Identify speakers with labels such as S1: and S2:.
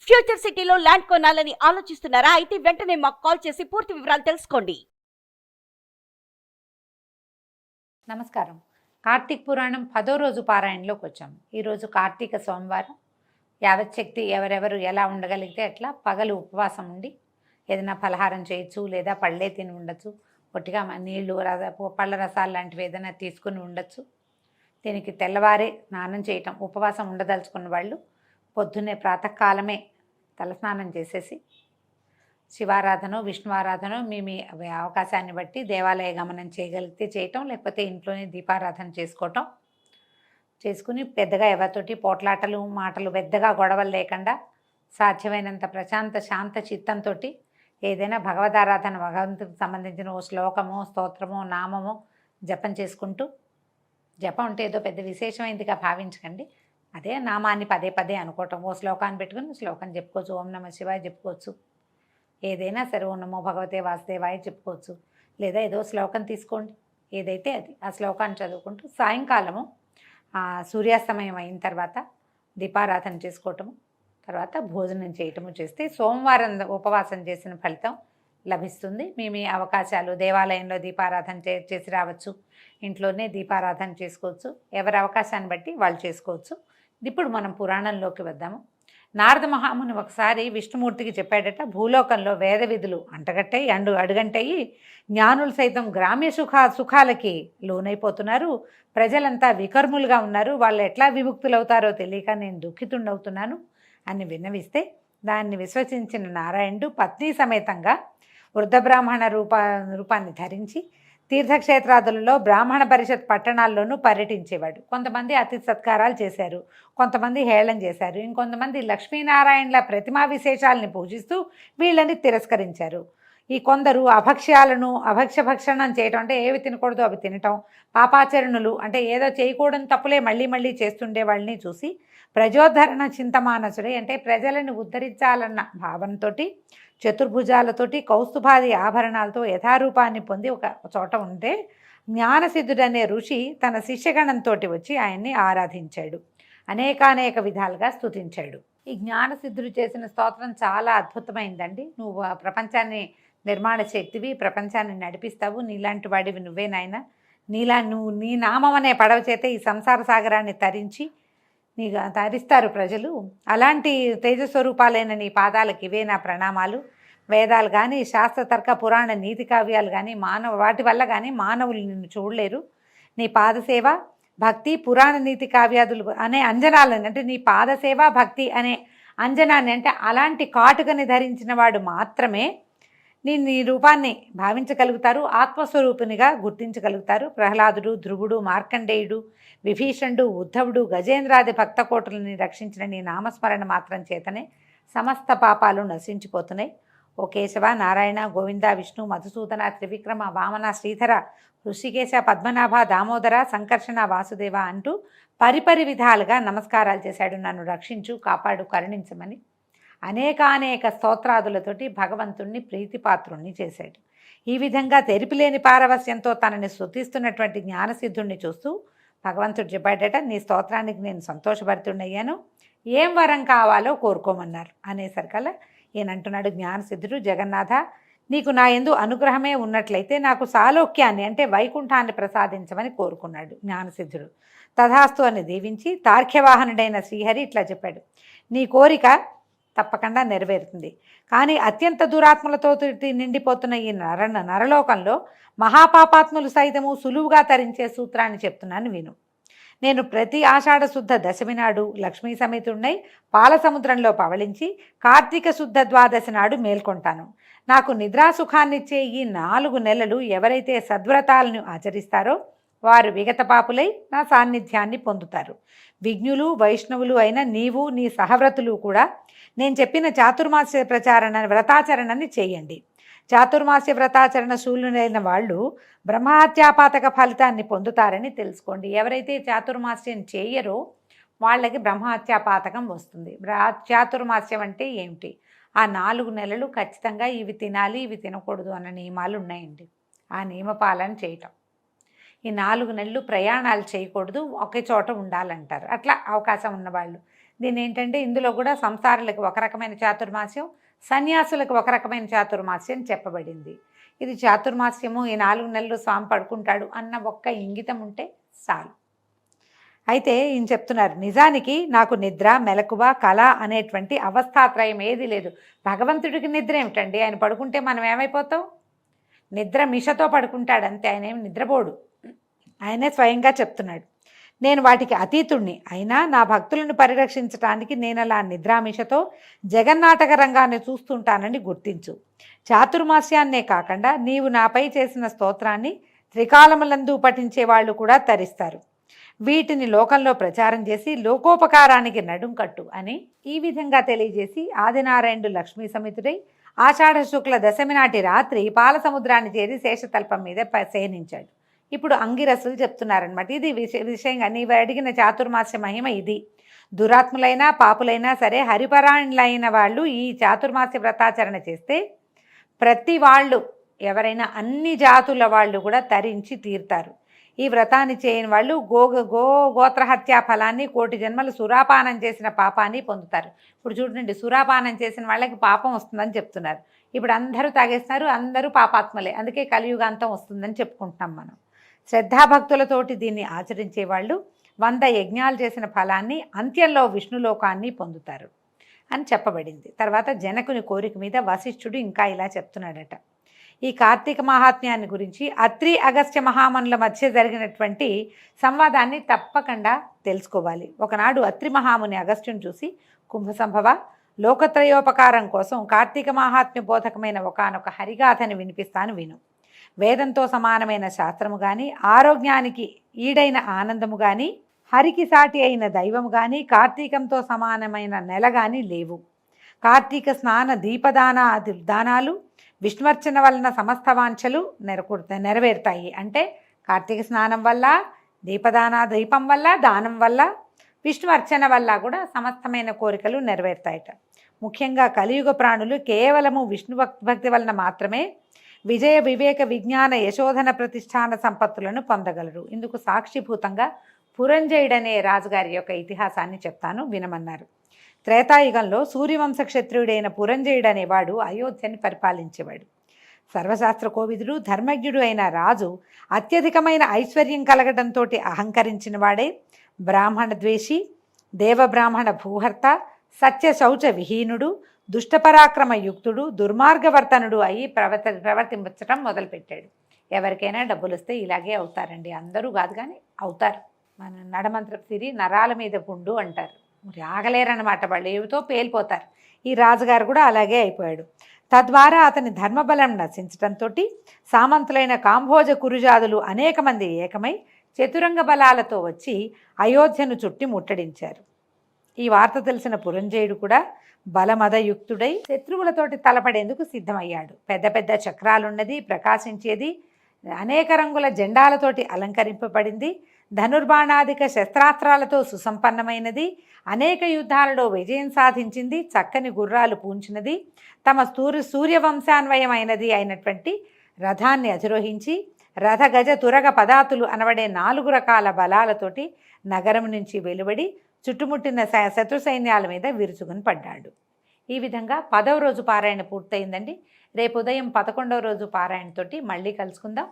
S1: Future సిటీలో land కొనాలని ఆలోచిస్తున్నారా? అయితే వెంటనే మాకు కాల్ చేసి పూర్తి వివరాలు తెలుసుకోండి.
S2: నమస్కారం. కార్తీక పురాణం 10వ రోజు పారాయణలోకి వచ్చాము. ఈరోజు కార్తీక సోమవారం. యావచ్చక్తి ఎవరెవరు ఎలా ఉండగలిగితే అట్లా పగలు ఉపవాసం ఉండి ఏదైనా పలహారం చేయొచ్చు, లేదా పళ్ళే తిని ఉండొచ్చు, పొట్టిగా నీళ్లు పళ్ళ రసాలు లాంటివి ఏదైనా తీసుకుని ఉండొచ్చు. దీనికి తెల్లవారే స్నానం చేయటం, ఉపవాసం ఉండదలుచుకున్న వాళ్ళు పొద్దున్నే ప్రాతకాలమే తలస్నానం చేసేసి శివారాధన, విష్ణువారాధన మీ అవకాశాన్ని బట్టి దేవాలయ గమనం చేయగలిగితే చేయటం, లేకపోతే ఇంట్లోనే దీపారాధన చేసుకోవటం చేసుకుని పెద్దగా ఎవరితోటి పోట్లాటలు మాటలు పెద్దగా గొడవలు లేకుండా సాధ్యమైనంత ప్రశాంత శాంత చిత్తంతో ఏదైనా భగవదారాధన, భగవంతుడికి సంబంధించిన ఓ శ్లోకమో స్తోత్రమో నామమో జపం చేసుకుంటూ, జపం అంటే ఏదో పెద్ద విశేషమైందిగా భావించకండి, అదే నామాన్ని పదే పదే అనుకోవటం. ఓ శ్లోకాన్ని పెట్టుకుని శ్లోకం చెప్పుకోవచ్చు, ఓం నమ శివాయ చెప్పుకోవచ్చు, ఏదైనా సరే ఓం నమో భగవతే వాసుదేవాయ చెప్పుకోవచ్చు, లేదా ఏదో శ్లోకం తీసుకోండి, ఏదైతే అది ఆ శ్లోకాన్ని చదువుకుంటూ సాయంకాలము సూర్యాస్తమయం అయిన తర్వాత దీపారాధన చేసుకోవటము, తర్వాత భోజనం చేయటము చేస్తే సోమవారం ఉపవాసం చేసిన ఫలితం లభిస్తుంది. మీ అవకాశాలు, దేవాలయంలో దీపారాధన చేసి రావచ్చు, ఇంట్లోనే దీపారాధన చేసుకోవచ్చు, ఎవరి అవకాశాన్ని బట్టి వాళ్ళు చేసుకోవచ్చు. ఇప్పుడు మనం పురాణంలోకి వద్దాము. నారద మహాముని ఒకసారి విష్ణుమూర్తికి చెప్పాడట, భూలోకంలో వేద విధులు అంటగట్టయి అడుగంటయి, జ్ఞానులు సైతం గ్రామ్య సుఖాలకి లోనైపోతున్నారు, ప్రజలంతా వికర్ములుగా ఉన్నారు, వాళ్ళు ఎట్లా విముక్తులవుతారో తెలియక నేను దుఃఖితుండవుతున్నాను అని విన్నవిస్తే దాన్ని విశ్వసించిన నారాయణుడు పత్ని సమేతంగా వృద్ధ బ్రాహ్మణ రూపాన్ని ధరించి తీర్థక్షేత్రాదులలో బ్రాహ్మణ పరిషత్ పట్టణాల్లోనూ పర్యటించేవాడు. కొంతమంది అతిథి సత్కారాలు చేశారు, కొంతమంది హేళన చేశారు, ఇంకొంతమంది లక్ష్మీనారాయణల ప్రతిమా విశేషాలని పూజిస్తూ వీళ్ళని తిరస్కరించారు. ఈ కొందరు భక్షణం చేయటం అంటే ఏవి తినకూడదు అవి తినటం, పాపాచరణులు అంటే ఏదో చేయకూడని తప్పులే మళ్ళీ మళ్ళీ చేస్తుండే వాళ్ళని చూసి ప్రజోద్ధరణ చింతమానసుడే అంటే ప్రజలను ఉద్ధరించాలన్న భావనతో చతుర్భుజాలతోటి కౌస్తుభాది ఆభరణాలతో యథారూపాన్ని పొంది ఒక చోట ఉంటే జ్ఞానసిద్ధుడనే ఋషి తన శిష్యగణంతో వచ్చి ఆయన్ని ఆరాధించాడు, అనేకానేక విధాలుగా స్తుతించాడు. ఈ జ్ఞానసిద్ధుడు చేసిన స్తోత్రం చాలా అద్భుతమైందండి. నువ్వు ప్రపంచాన్ని నిర్మాణ శక్తివి, ప్రపంచాన్ని నడిపిస్తావు, నీలాంటి వాడివి నువ్వే నాయన, నువ్వు నీ నామం అనే పడవ చేత ఈ సంసార సాగరాన్ని తరిస్తారు ప్రజలు, అలాంటి తేజస్వరూపాలైన నీ పాదాలకు ఇవే నా ప్రణామాలు. వేదాలు కానీ శాస్త్రతర్క పురాణ నీతి కావ్యాలు కానీ వాటి వల్ల కానీ మానవులు నిన్ను చూడలేరు. నీ పాదసేవ భక్తి పురాణ నీతి కావ్యాదులు అనే అంజనాలని అంటే నీ పాదసేవ భక్తి అనే అంజనాన్ని అంటే అలాంటి కాటుకని ధరించిన వాడు మాత్రమే నీ రూపాన్ని భావించగలుగుతారు, ఆత్మస్వరూపునిగా గుర్తించగలుగుతారు. ప్రహ్లాదుడు, ధ్రువుడు, మార్కండేయుడు, విభీషణుడు, ఉద్ధవుడు, గజేంద్రాది భక్తకోటులని రక్షించిన నీ నామస్మరణ మాత్రం చేతనే సమస్త పాపాలు నశించిపోతున్నాయి. ఓ కేశవ, నారాయణ, గోవింద, విష్ణు, మధుసూదన, త్రివిక్రమ, వామన, శ్రీధర, ఋషికేశ, పద్మనాభ, దామోదర, సంకర్షణ, వాసుదేవ అంటూ పరిపరి విధాలుగా నమస్కారాలు చేశాడు. నన్ను రక్షించు, కాపాడు, కరుణించమని అనేకానేక స్తోత్రాదులతోటి భగవంతుణ్ణి ప్రీతిపాత్రుణ్ణి చేశాడు. ఈ విధంగా తెరిపిలేని పారవస్యంతో తనని స్తుతిస్తున్నటువంటి జ్ఞానసిద్ధుణ్ణి చూస్తూ భగవంతుడు చెప్పాడట, నీ స్తోత్రానికి నేను సంతోషభరితుడయ్యాను, ఏం వరం కావాలో కోరుకోమన్నారు. అనేసరికల్లా ఈయనంటున్నాడు జ్ఞానసిద్ధుడు, జగన్నాథ, నీకు నా యందు అనుగ్రహమే ఉన్నట్లయితే నాకు సాలోక్యాన్ని అంటే వైకుంఠాన్ని ప్రసాదించమని కోరుకున్నాడు జ్ఞానసిద్ధుడు. తథాస్తు అని దీవించి తార్క్యవాహనుడైన శ్రీహరి ఇట్లా చెప్పాడు, నీ కోరిక తప్పకుండా నెరవేరుతుంది, కానీ అత్యంత దురాత్మలతో నిండిపోతున్న ఈ నరలోకంలో మహాపాపాత్ములు సైతము సులువుగా తరించే సూత్రాన్ని చెప్తున్నాను విను. నేను ప్రతి ఆషాఢ శుద్ధ దశమి నాడు లక్ష్మీ సమేతుడినై పాలసముద్రంలో పవళించి కార్తీక శుద్ధ ద్వాదశి నాడు మేల్కొంటాను. నాకు నిద్రాసుఖాన్నిచ్చే ఈ 4 నెలలు ఎవరైతే సద్వ్రతాలను ఆచరిస్తారో వారు విగతపాపులై నా సాన్నిధ్యాన్ని పొందుతారు. విజ్ఞులు, వైష్ణవులు అయిన నీవు, నీ సహవ్రతులు కూడా నేను చెప్పిన చాతుర్మాస్య వ్రతాచరణని చేయండి. చాతుర్మాస్య వ్రతాచరణ శూలులైన వాళ్ళు బ్రహ్మహత్యాపాతక ఫలితాన్ని పొందుతారని తెలుసుకోండి. ఎవరైతే చాతుర్మాస్యం చేయరో వాళ్ళకి బ్రహ్మహత్యాపాతకం వస్తుంది. చాతుర్మాస్యం అంటే ఏమిటి? ఆ 4 నెలలు ఖచ్చితంగా ఇవి తినాలి, ఇవి తినకూడదు అన్న నియమాలు ఉన్నాయండి. ఆ నియమపాలన చేయటం. ఈ 4 నెలలు ప్రయాణాలు చేయకూడదు, ఒకే చోట ఉండాలంటారు. అట్లా అవకాశం ఉన్నవాళ్ళు దీని ఏంటంటే ఇందులో కూడా సంసారులకు ఒక రకమైన చాతుర్మాస్యం, సన్యాసులకు ఒక రకమైన చాతుర్మాస్యం చెప్పబడింది. ఇది చాతుర్మాస్యము, ఈ 4 నెలలు స్వామి పడుకుంటాడు అన్న ఒక్క ఇంగితం ఉంటే చాలు. అయితే ఈయన చెప్తున్నారు, నిజానికి నాకు నిద్ర, మెలకువ, కళ అనేటువంటి అవస్థాత్రయం ఏది లేదు. భగవంతుడికి నిద్ర ఏమిటండి? ఆయన పడుకుంటే మనం ఏమైపోతాం? నిద్ర మిషతో పడుకుంటాడు అంతే, ఆయన ఏమి నిద్రపోడు. ఆయనే స్వయంగా చెప్తున్నాడు, నేను వాటికి అతీతుణ్ణి, అయినా నా భక్తులను పరిరక్షించడానికి నేను అలా నిద్రామిషతో జగన్నాటక రంగాన్ని చూస్తుంటానని గుర్తించు. చాతుర్మాస్యాన్నే కాకుండా నీవు నాపై చేసిన స్తోత్రాన్ని త్రికాలములందు పఠించే వాళ్ళు కూడా తరిస్తారు. వీటిని లోకంలో ప్రచారం చేసి లోకోపకారానికి నడుం కట్టు అని ఈ విధంగా తెలియజేసి ఆదినారాయణుడు లక్ష్మీ సమితుడై ఆషాఢ శుక్ల దశమి నాటి రాత్రి పాల సముద్రాన్ని చేరి శేషతల్పం మీద శయనించాడు. ఇప్పుడు అంగిరసులు చెప్తున్నారనమాట, ఇది విషయంగా నీవు అడిగిన చాతుర్మాస్య మహిమ ఇది. దురాత్ములైనా పాపులైనా సరే హరిపరాయణులైన వాళ్ళు ఈ చాతుర్మాస్య వ్రతాచరణ చేస్తే ప్రతి వాళ్ళు ఎవరైనా అన్ని జాతుల వాళ్ళు కూడా తరించి తీరుతారు. ఈ వ్రతాన్ని చేయని వాళ్ళు గోత్రహత్యా ఫలాన్ని, 1,000,000 జన్మలు సురాపానం చేసిన పాపాన్ని పొందుతారు. ఇప్పుడు చూడండి, సురాపానం చేసిన వాళ్ళకి పాపం వస్తుందని చెప్తున్నారు. ఇప్పుడు అందరూ తాగేస్తున్నారు, అందరూ పాపాత్మలే, అందుకే కలియుగాంతం వస్తుందని చెప్పుకుంటున్నాం మనం. శ్రద్ధాభక్తులతోటి దీన్ని ఆచరించే వాళ్ళు 100 యజ్ఞాలు చేసిన ఫలాన్ని, అంత్యంలో విష్ణులోకాన్ని పొందుతారు అని చెప్పబడింది. తర్వాత జనకుని కోరిక మీద వశిష్ఠుడు ఇంకా ఇలా చెప్తున్నాడట, ఈ కార్తీక మహాత్మ్యాన్ని గురించి అత్రి అగస్త్య మహామనుల మధ్య జరిగినటువంటి సంవాదాన్ని తప్పకుండా తెలుసుకోవాలి. ఒకనాడు అత్రి మహాముని అగస్త్యుని చూసి, కుంభసంభవ, లోకత్రయోపకారం కోసం కార్తీక మహాత్మ్య బోధకమైన ఒకానొక హరిగాథని వినిపిస్తాను విను. వేదంతో సమానమైన శాస్త్రము కానీ, ఆరోగ్యానికి ఈడైన ఆనందము కానీ, హరికి సాటి అయిన దైవము కానీ, కార్తీకంతో సమానమైన నెల కానీ లేవు. కార్తీక స్నాన దానాలు విష్ణువర్చన వలన సమస్త వాంఛలు నెరవేరుతాయి. అంటే కార్తీక స్నానం వల్ల, దీపం వల్ల, దానం వల్ల, విష్ణువర్చన వల్ల కూడా సమస్తమైన కోరికలు నెరవేరుతాయట. ముఖ్యంగా కలియుగ ప్రాణులు కేవలము విష్ణు భక్తి వలన మాత్రమే విజయ వివేక విజ్ఞాన యశోధన ప్రతిష్టాన సంపత్తులను పొందగలరు. ఇందుకు సాక్షిభూతంగా పురంజయుడనే రాజుగారి యొక్క ఇతిహాసాన్ని చెప్తాను వినమన్నారు. త్రేతాయుగంలో సూర్యవంశ క్షత్రియుడైన పురంజయుడు అనేవాడు అయోధ్యని పరిపాలించేవాడు. సర్వశాస్త్ర కోవిదుడు, ధర్మజ్ఞుడు అయిన రాజు అత్యధికమైన ఐశ్వర్యం కలగడంతో అహంకరించిన వాడే, బ్రాహ్మణ ద్వేషి, దేవబ్రాహ్మణ భూహర్త, సత్య శౌచ విహీనుడు, దుష్టపరాక్రమ యుక్తుడు, దుర్మార్గవర్తనుడు అయి ప్రవర్తించడం మొదలుపెట్టాడు. ఎవరికైనా డబ్బులు వస్తే ఇలాగే అవుతారండి, అందరూ కాదు కానీ అవుతారు. మన నడమంత్రపు సిరి నరాల మీద పుండు అంటారు, మరి ఆగలేరన్నమాట, వాళ్ళు ఏమితో పేలిపోతారు. ఈ రాజుగారు కూడా అలాగే అయిపోయాడు. తద్వారా అతని ధర్మబలం నశించడంతో సామంతులైన కాంభోజ కురుజాదులు అనేక మంది ఏకమై చతురంగ బలాలతో వచ్చి అయోధ్యను చుట్టి ముట్టడించారు. ఈ వార్త తెలిసిన పురంజయుడు కూడా బలమదయుక్తుడై శత్రువులతోటి తలపడేందుకు సిద్ధమయ్యాడు. పెద్ద పెద్ద చక్రాలున్నది, ప్రకాశించేది, అనేక రంగుల జెండాలతోటి అలంకరింపబడింది, ధనుర్బాణాదిక శస్త్రాస్త్రాలతో సుసంపన్నమైనది, అనేక యుద్ధాలలో విజయం సాధించింది, చక్కని గుర్రాలు పూంచినది, తమ సూర్యవంశాన్వయమైనది అయినటువంటి రథాన్ని అధిరోహించి రథ గజ తురగ పదాతులు అనబడే 4 రకాల బలాలతోటి నగరం నుంచి వెలువడి చుట్టుముట్టిన శత్రు సైన్యాల మీద విరుచుకుని పడ్డాడు. ఈ విధంగా 10వ రోజు పారాయణ పూర్తయిందండి. రేపు ఉదయం 11వ రోజు పారాయణతోటి మళ్ళీ కలుసుకుందాం.